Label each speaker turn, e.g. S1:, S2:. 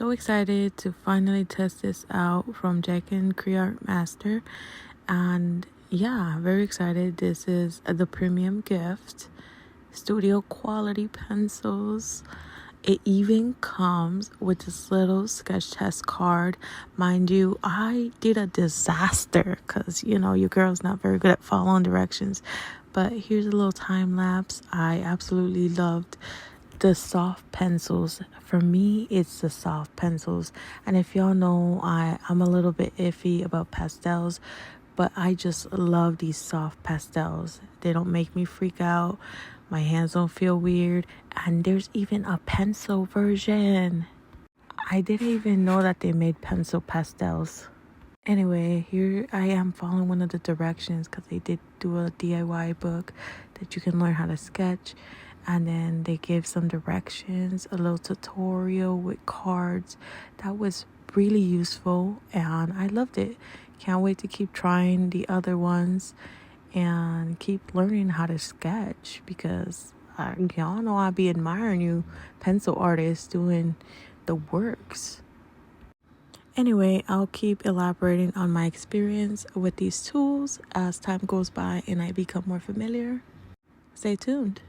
S1: So excited to finally test this out from Jack and Creart Master. And yeah, very excited. This is the premium gift. Studio quality pencils. It even comes with this little sketch test card. Mind you, I did a disaster because, your girl's not very good at following directions. But here's a little time lapse. I absolutely loved the soft pencils. For me, it's the soft pencils. And if y'all know, I'm a little bit iffy about pastels, but I just love these soft pastels. They don't make me freak out. My hands don't feel weird. And there's even a pencil version. I didn't even know that they made pencil pastels. Anyway, here I am following one of the directions because they did do a DIY book that you can learn how to sketch. And then they gave some directions, a little tutorial with cards. That was really useful and I loved it. Can't wait to keep trying the other ones and keep learning how to sketch because y'all know I be admiring you pencil artists doing the works. Anyway, I'll keep elaborating on my experience with these tools as time goes by and I become more familiar. Stay tuned.